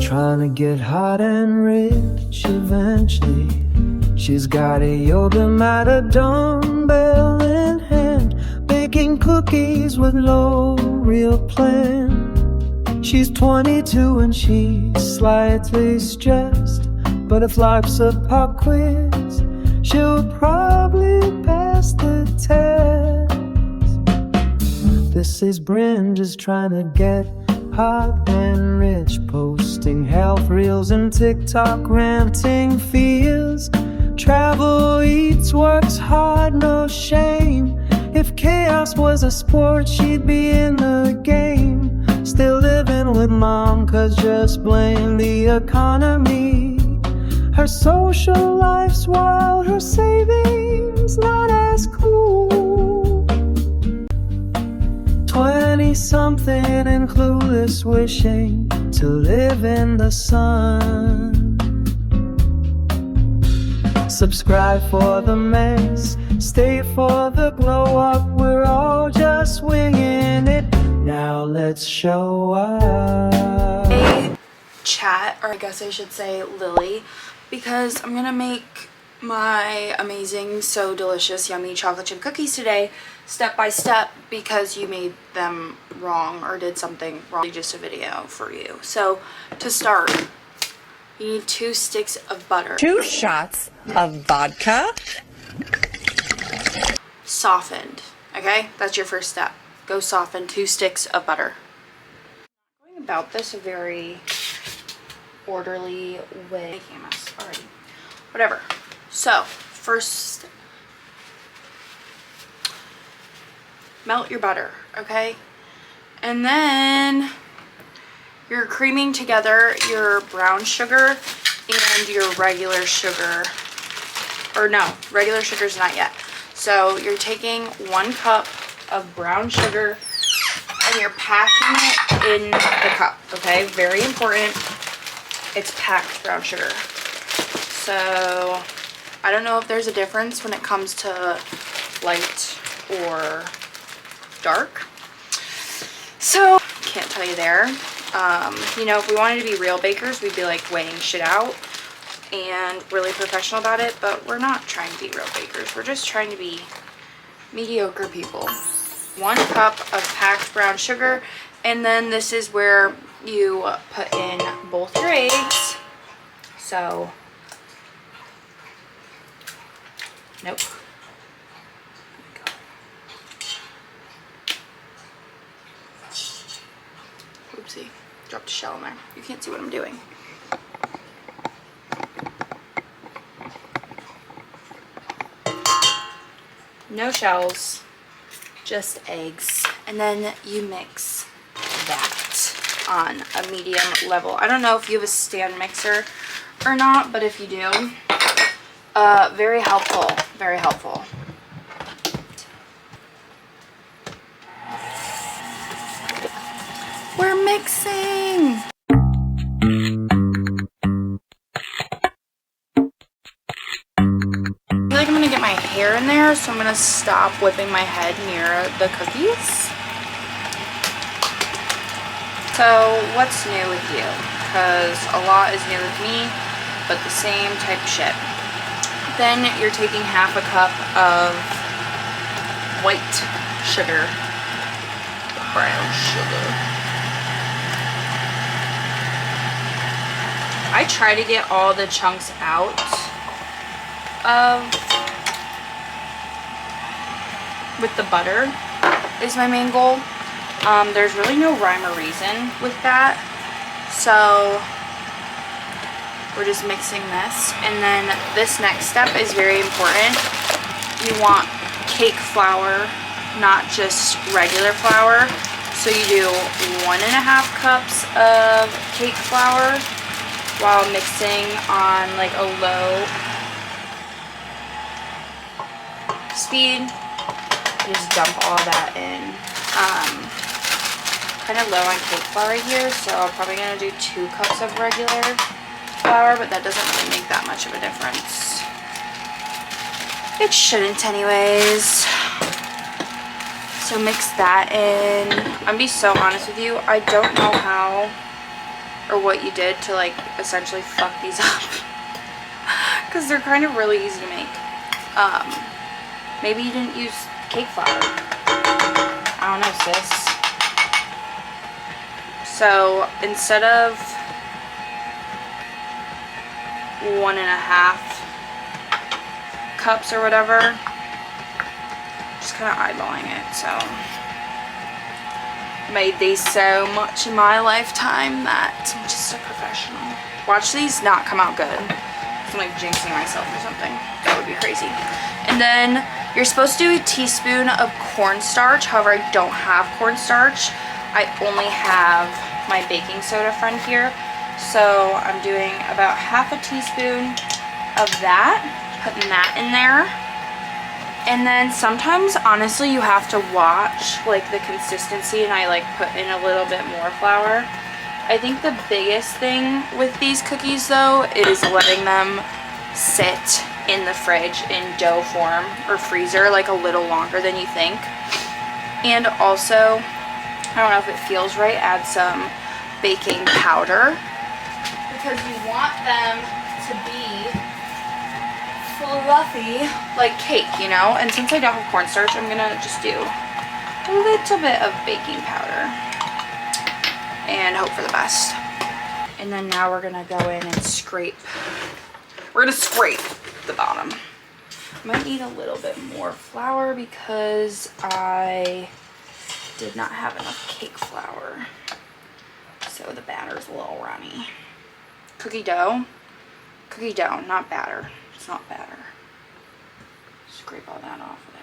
trying to get hot and rich eventually. She's got a yoga mat, a dumbbell in hand, baking cookies with no real plan. She's 22 and she's slightly stressed, but if life's a pop quiz, she'll probably pass the test. This is Brynn just trying to get hot and rich, posting health reels and TikTok ranting feels. Travel, eats, works hard, no shame. If chaos was a sport, she'd be in the game. Still living with mom, cause just blame the economy. Her social life's wild, her savings not as cool. 20-something and clueless, wishing to live in the sun. Subscribe for the mess, stay for the glow up. We're all just winging it. Now let's show up. Hey, chat, or I guess I should say Lily, because I'm gonna make my amazing, so delicious, yummy chocolate chip cookies today, step by step, because you made them wrong or did something wrong. Just a video for you. So to start, you need 2 sticks of butter, 2 shots of vodka, softened. Okay, that's your first step. Go soften 2 sticks of butter. I'm going about this a very orderly way. Making a mess already. Whatever. So first, melt your butter, okay? And then you're creaming together your brown sugar and your regular sugar. Or no, regular sugar's not yet. So you're taking 1 cup of brown sugar and you're packing it in the cup, okay? Very important. It's packed brown sugar. So I don't know if there's a difference when it comes to light or dark. So can't tell you there. You know, if we wanted to be real bakers, we'd be like weighing shit out and really professional about it, but we're not trying to be real bakers. We're just trying to be mediocre people. 1 cup of packed brown sugar, and then this is where you put in both your eggs. So, nope. Oopsie, dropped a shell in there. You can't see what I'm doing. No shells, just eggs. And then you mix that on a medium level. I don't know if you have a stand mixer or not, but if you do, very helpful, very helpful. We're mixing. I feel like I'm gonna get my hair in there, so I'm gonna stop whipping my head near the cookies. So what's new with you? Because a lot is new with me, but the same type of shit. Then you're taking half a cup of white sugar, brown sugar. I try to get all the chunks out of with the butter is my main goal. There's really no rhyme or reason with that, so we're just mixing this. And then this next step is very important. You want cake flour, not just regular flour. So you do 1.5 cups of cake flour while mixing on like a low speed. Just dump all that in. Kind of low on cake flour right here, so I'm probably going to do 2 cups of regular flour, but that doesn't really make that much of a difference. It shouldn't anyways. So mix that in. I'm gonna be so honest with you, I don't know how or what you did to like essentially fuck these up. Because they're kind of really easy to make. Maybe you didn't use cake flour. I don't know, sis. So instead of 1.5 cups or whatever, just kind of eyeballing it. So made these so much in my lifetime that I'm just a professional. Watch these not come out good. I'm like jinxing myself or something. That would be crazy. And then you're supposed to do a teaspoon of cornstarch. However, I don't have cornstarch. I only have my baking soda friend here. So I'm doing about half a teaspoon of that, putting that in there. And then sometimes, honestly, you have to watch like the consistency, and I like put in a little bit more flour. I think the biggest thing with these cookies though is letting them sit in the fridge in dough form or freezer like a little longer than you think. And also, I don't know if it feels right, add some baking powder, because you want them to be fluffy like cake, you know? And since I don't have cornstarch, I'm gonna just do a little bit of baking powder and hope for the best. And then now we're gonna go in and scrape. We're gonna scrape the bottom. Might need a little bit more flour because I did not have enough cake flour. So the batter's a little runny. Cookie dough, not batter. It's not batter. Scrape all that off of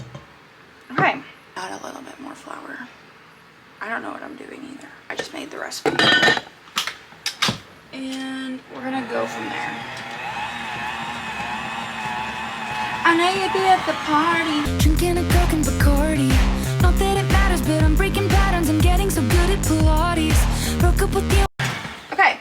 there. Okay, add a little bit more flour. I don't know what I'm doing either. I just made the recipe. And we're gonna go from there. I know you'd be at the party, drinking a Coke and Bacardi. Not that it matters, but I'm breaking patterns. I'm getting so good at Pilates. Broke up with you. Okay.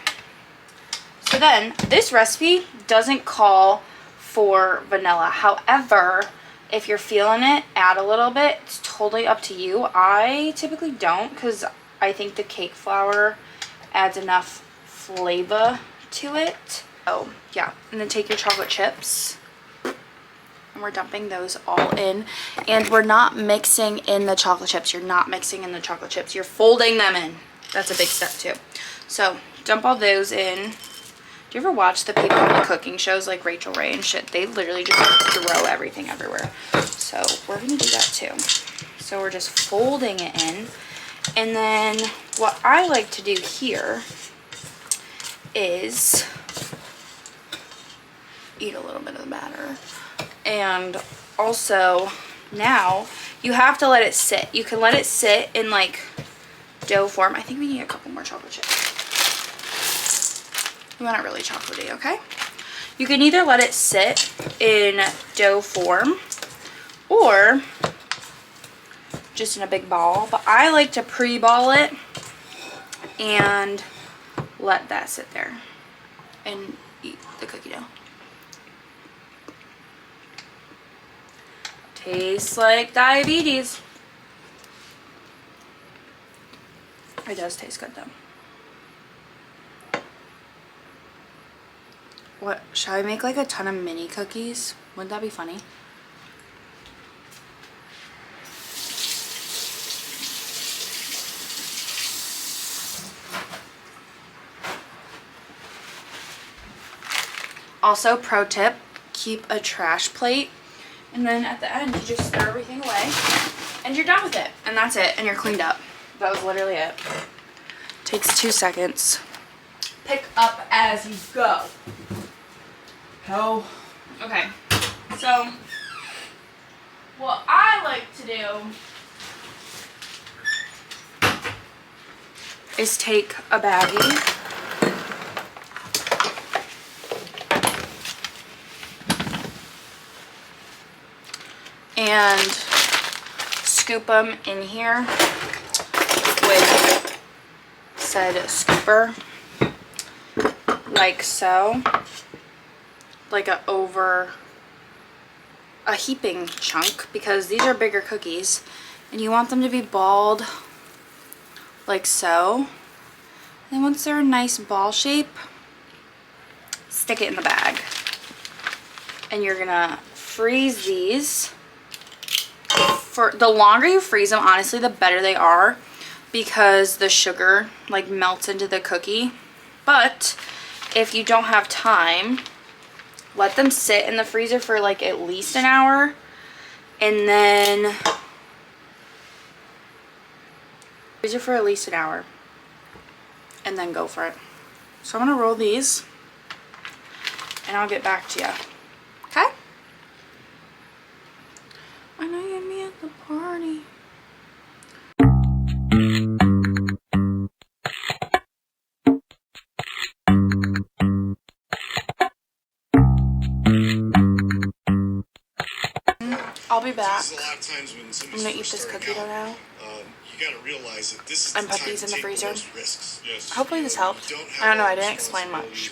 So then, this recipe doesn't call for vanilla. However, if you're feeling it, add a little bit. It's totally up to you. I typically don't, because I think the cake flour adds enough flavor to it. Oh, yeah. And then take your chocolate chips. And we're dumping those all in. And we're not mixing in the chocolate chips. You're not mixing in the chocolate chips. You're folding them in. That's a big step too. So, dump all those in. Do you ever watch the people on the cooking shows like Rachel Ray and shit? They literally just throw everything everywhere. So we're going to do that too. So we're just folding it in. And then what I like to do here is eat a little bit of the batter. And also now you have to let it sit. You can let it sit in like dough form. I think we need a couple more chocolate chips. We want it really chocolatey, okay? You can either let it sit in dough form or just in a big ball, but I like to pre-ball it and let that sit there and eat the cookie dough. Tastes like diabetes. It does taste good though. What, should I make like a ton of mini cookies? Wouldn't that be funny? Also, pro tip, keep a trash plate, and then at the end you just throw everything away and you're done with it, and that's it, and you're cleaned up. That was literally it. Takes 2 seconds. Pick up as you go. Oh. Okay, so what I like to do is take a baggie and scoop them in here with said scooper, like so, like over a heaping chunk, because these are bigger cookies and you want them to be balled like so. Then once they're a nice ball shape, stick it in the bag. And you're gonna freeze these. For the longer you freeze them, honestly, the better they are, because the sugar like melts into the cookie. But if you don't have time, let them sit in the freezer for like at least an hour, and then freezer for at least an hour, and then go for it. So I'm gonna roll these and I'll get back to you. Okay? I know you're me at the party. I'll be back. I'm gonna eat this cookie dough now. You gotta realize that this is And put these in the freezer. Hopefully this helped. I don't know, I didn't explain much.